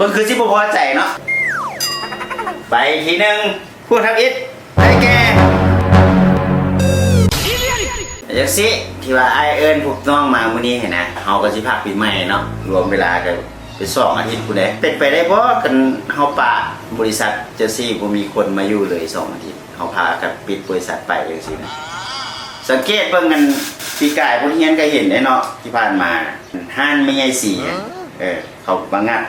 มันคือที่พอใจเนาะไปทีหนึ่งพูดทับอิดได้แก่อย่างสิที่ว่าไอเอิญพวกน้องมามื้อนี้เห็นนะเฮาก็สิพักปีใหม่เนาะรวมเวลากันไป2 อาทิตย์พุ่นเด้เป็นไปได้บ่กันเฮาปะบริษัทเจสซี่บ่มีคนมาอยู่เลย2 อาทิตย์เฮาพากันปิดบริษัทไปจังซี่นะสังเกตเบิ่งกันปีกายพวกเฮียนก็เห็นได้เนาะที่ผ่านมาห้านไม่ใหญ่สีเขาบังงัด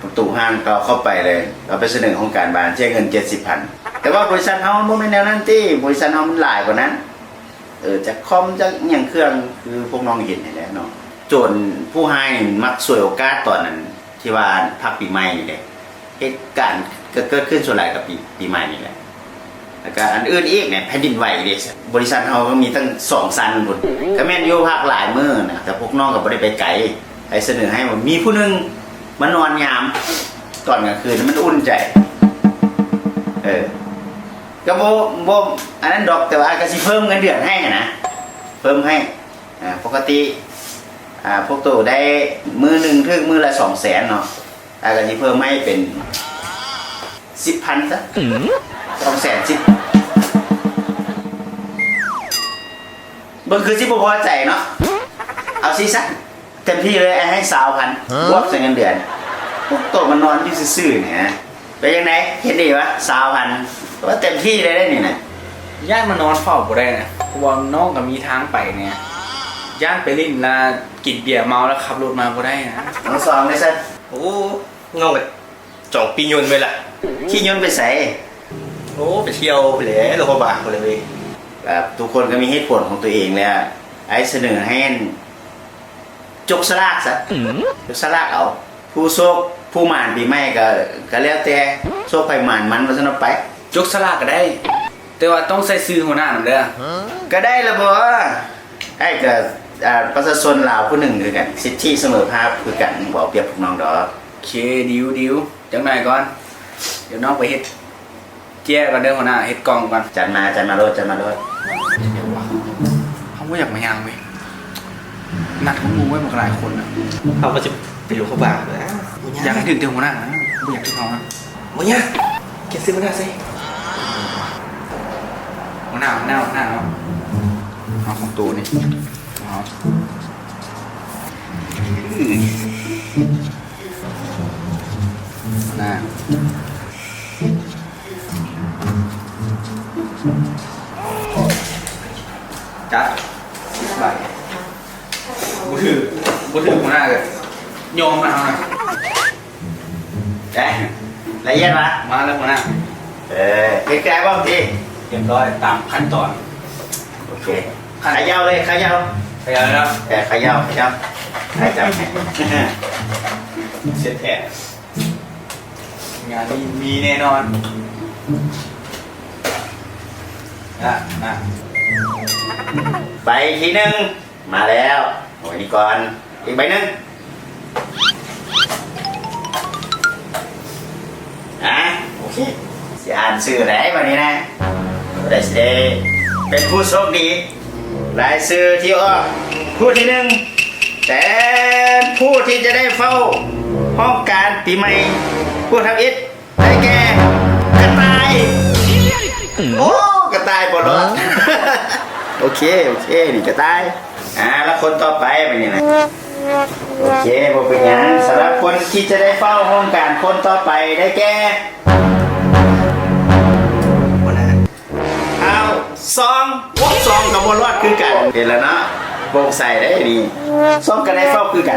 ประตูห้างก็เข้าไปเลยเราไปเสนอของการบานเช็คเงิน 70,000 แต่ว่าบริษัทเฮาบ่แม่นแนวนั้นติบริษัทเฮามันหลายกว่านั้นจากคอมจากอย่างเครื่องคือพวกน้องเห็นนี่แหละเนาะโจรผู้ให้มักสวยโอกาสตอนนั้นที่ว่าพักปีใหม่นี่แหละเหตุการณ์ก็เกิดขึ้นส่วนใหญ่กับปีใหม่นี่แหละแล้วก็อันอื่นอีกเนี่ยแผ่นดินไหวดิบริษัทเฮาก็มีตั้ง2 ซันพุ่นก็แม่นอยู่ภาคหลายมื้อนะแต่พวกน้องก็บ่ได้ไปไกลให้เสนอให้ว่ามีผู้นึงมานอนยามตอนกลางคืนมันอุ่นใจก็บ่อันนั้นดอกแต่ว่าก็สิเพิ่มเงินเดือนให้นะเพิ่มให้ปกติพวกตัวได้มือหนึ่งถึงมือละ200,000เนาะก็สิเพิ่มให้เป็น 10,000 ซะ210,000คือสิบ่พอใจเนาะเอาสิซะเต็มที่เลยให้20,000บวกใส่เงินเดือนพวกตัวมันนอนอยู่ซื่อๆเนี่ยเป็นยังไงเห็นดีวะ20,000ว่าเต็มที่เลยได้นี่นะย่านมานอนเฝ้าบ่ได้นะเพราะว่าน้องก็มีทางไปเนี่ยย่านไปลิ้นแล้วกินเบียร์เมาแล้วขับรถมาบ่ได้นะน้องสองเลยซะโอ้งงแบบ2 ปียนต์ไปละขี้ยนต์ไปใส่โอ้ไปเที่ยวไปเลยโลกบาทไปเลยแบบทุกคนก็มีเหตุผลของตัวเองแล้วไอ้เสนอให้จกสลากซะจกสลากเอาผู้โชคผู้หมานปีใหม่ก็แล้วแต่โชคไปหมานมันมาสนับไปจกสลากก็ได้แต่ว่าต้องใส่ซื้อหัวหน้านั่นเด้อก็ได้ละบ่ไอ้ก็ประชาชนลาวผู้หนึ่งคือกันสิทธิเสมอภาคคือกันบ่เปรียบพวกน้องดอกโอเคดิวจังไหนก่อนเดี๋ยวน้องไปเฮ็ดเจี๊ยก่อนเด้อหัวหน้าเฮ็ดกล่องก่อนจัดมาโลดเขาบ่อยากมายังเว้ยนัดของงูไว้หมดหลายคนนะเขาก็จะไปรู้เขาบ้านะอยากให้ถึงเตียงหัวหน้านะไม่อยากที่เขานะมึงเนี่ยเก็บซื้อมาได้สิหัวหน้าเอาของตัวนี่เอาหัวหน้าจัด10 ใบบุถือหัวหน้าเลยโยมมาเอาหน่อยได้ละเอียดมาแล้วหัวหน้าเฮ็ดแก่บ้างทีเรียบร้อยตามขั้นตอนโอเคขยาวเลยขยาวแล้วขยาวให้จับเสร็จแท้งานนี้มีแน่นอนนะไปทีหนึ่งมาแล้วโอ้ยนี่ก่อนอีกใบหนึ่งโอเคจะอ่านสื่อไหนวันนี้นะได้สิได้เป็นผู้โชคดีรายชื่อที่ออกผู้ที่หนึ่งแต่ผู้ที่จะได้เฝ้าห้องการปีใหม่ผู้ทำอิฐได้แก่กระต่ายโอ้กระต่ายปลดล็อกโอเคนี่กระต่ายแล้วคนต่อไปเป็นยังไงโอเคบอกเป็นยังสำหรับคนที่จะได้เฝ้าห้องการคนต่อไปได้แก่ซองกับบอลวดคือกันเห็นแล้วเนาะโปร่งใสได้ดีซองกันได้เฝ้าคือกัน